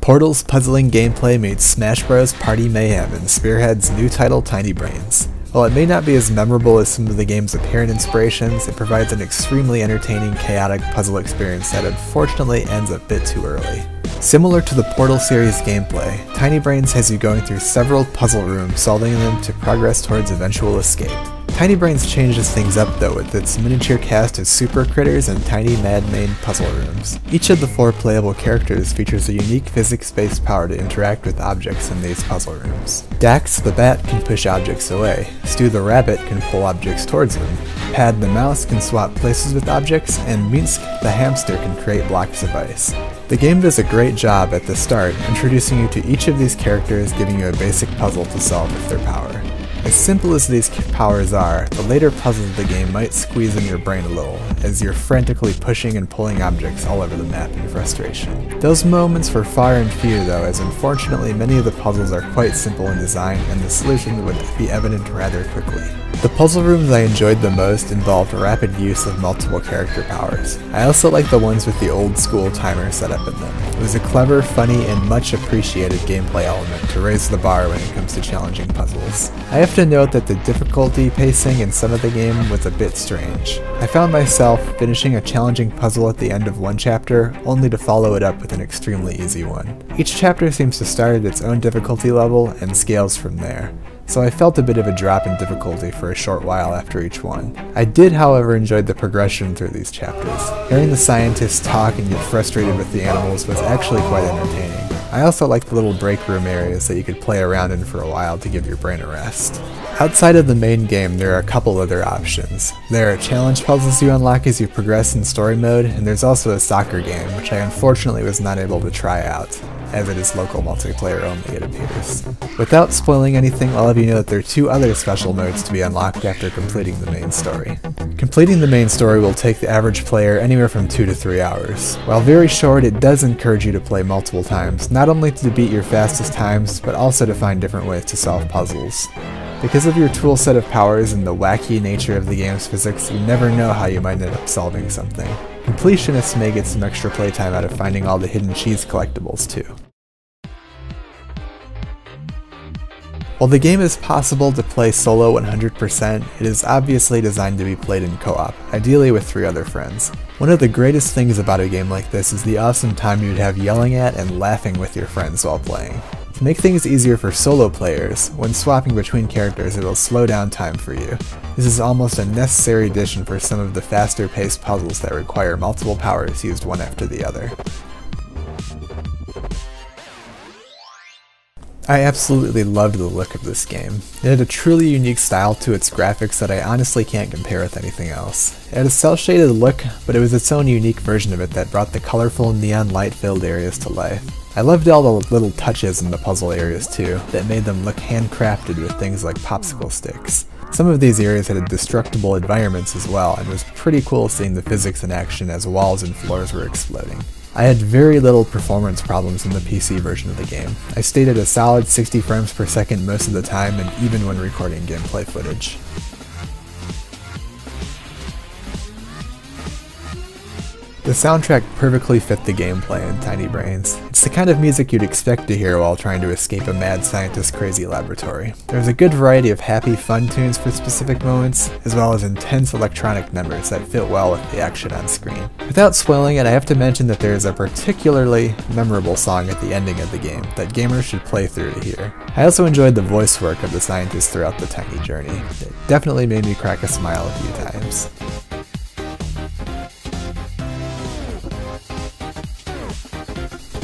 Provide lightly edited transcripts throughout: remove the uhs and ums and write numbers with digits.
Portal's puzzling gameplay meets Smash Bros. Party Mayhem in Spearheads' new title Tiny Brains. While it may not be as memorable as some of the game's apparent inspirations, it provides an extremely entertaining, chaotic puzzle experience that unfortunately ends a bit too early. Similar to the Portal series gameplay, Tiny Brains has you going through several puzzle rooms, solving them to progress towards eventual escape. Tiny Brains changes things up though with its miniature cast of super critters and tiny mad-main puzzle rooms. Each of the 4 playable characters features a unique physics-based power to interact with objects in these puzzle rooms. Dax the Bat can push objects away, Stu the Rabbit can pull objects towards him, Pad the Mouse can swap places with objects, and Minsk the Hamster can create blocks of ice. The game does a great job at the start, introducing you to each of these characters, giving you a basic puzzle to solve with their power. As simple as these powers are, the later puzzles of the game might squeeze in your brain a little, as you're frantically pushing and pulling objects all over the map in frustration. Those moments were far and few though, as unfortunately many of the puzzles are quite simple in design and the solution would be evident rather quickly. The puzzle rooms I enjoyed the most involved rapid use of multiple character powers. I also like the ones with the old school timer set up in them. It was a clever, funny, and much appreciated gameplay element to raise the bar when it comes to challenging puzzles. I have to note that the difficulty pacing in some of the game was a bit strange. I found myself finishing a challenging puzzle at the end of one chapter, only to follow it up with an extremely easy one. Each chapter seems to start at its own difficulty level and scales from there, so I felt a bit of a drop in difficulty for a short while after each one. I did, however, enjoy the progression through these chapters. Hearing the scientists talk and get frustrated with the animals was actually quite entertaining. I also liked the little break room areas that you could play around in for a while to give your brain a rest. Outside of the main game, there are a couple other options. There are challenge puzzles you unlock as you progress in story mode, and there's also a soccer game, which I unfortunately was not able to try out, as it is local multiplayer only, it appears. Without spoiling anything, I'll have you know that there are 2 other special modes to be unlocked after completing the main story. Completing the main story will take the average player anywhere from 2 to 3 hours. While very short, it does encourage you to play multiple times, not only to beat your fastest times, but also to find different ways to solve puzzles. Because of your tool set of powers and the wacky nature of the game's physics, you never know how you might end up solving something. Completionists may get some extra playtime out of finding all the hidden cheese collectibles too. While the game is possible to play solo 100%, it is obviously designed to be played in co-op, ideally with 3 other friends. One of the greatest things about a game like this is the awesome time you'd have yelling at and laughing with your friends while playing. To make things easier for solo players, when swapping between characters it will slow down time for you. This is almost a necessary addition for some of the faster paced puzzles that require multiple powers used one after the other. I absolutely loved the look of this game. It had a truly unique style to its graphics that I honestly can't compare with anything else. It had a cel-shaded look, but it was its own unique version of it that brought the colorful neon light-filled areas to life. I loved all the little touches in the puzzle areas too, that made them look handcrafted with things like popsicle sticks. Some of these areas had destructible environments as well, and it was pretty cool seeing the physics in action as walls and floors were exploding. I had very little performance problems in the PC version of the game. I stayed at a solid 60 frames per second most of the time, and even when recording gameplay footage. The soundtrack perfectly fit the gameplay in Tiny Brains. It's the kind of music you'd expect to hear while trying to escape a mad scientist's crazy laboratory. There's a good variety of happy, fun tunes for specific moments, as well as intense electronic numbers that fit well with the action on screen. Without spoiling it, I have to mention that there is a particularly memorable song at the ending of the game that gamers should play through to hear. I also enjoyed the voice work of the scientists throughout the tiny journey. It definitely made me crack a smile a few times.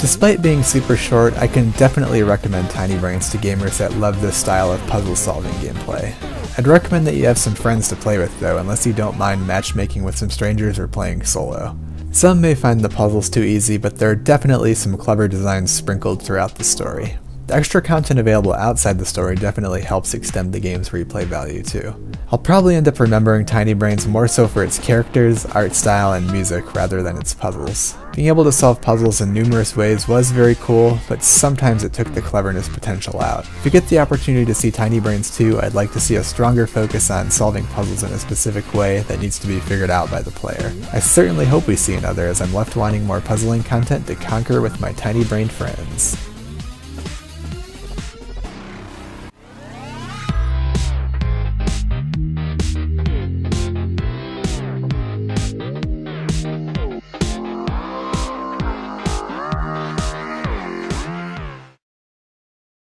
Despite being super short, I can definitely recommend Tiny Brains to gamers that love this style of puzzle-solving gameplay. I'd recommend that you have some friends to play with though, unless you don't mind matchmaking with some strangers or playing solo. Some may find the puzzles too easy, but there are definitely some clever designs sprinkled throughout the story. The extra content available outside the story definitely helps extend the game's replay value too. I'll probably end up remembering Tiny Brains more so for its characters, art style, and music rather than its puzzles. Being able to solve puzzles in numerous ways was very cool, but sometimes it took the cleverness potential out. If we get the opportunity to see Tiny Brains 2, I'd like to see a stronger focus on solving puzzles in a specific way that needs to be figured out by the player. I certainly hope we see another, as I'm left wanting more puzzling content to conquer with my tiny brained friends.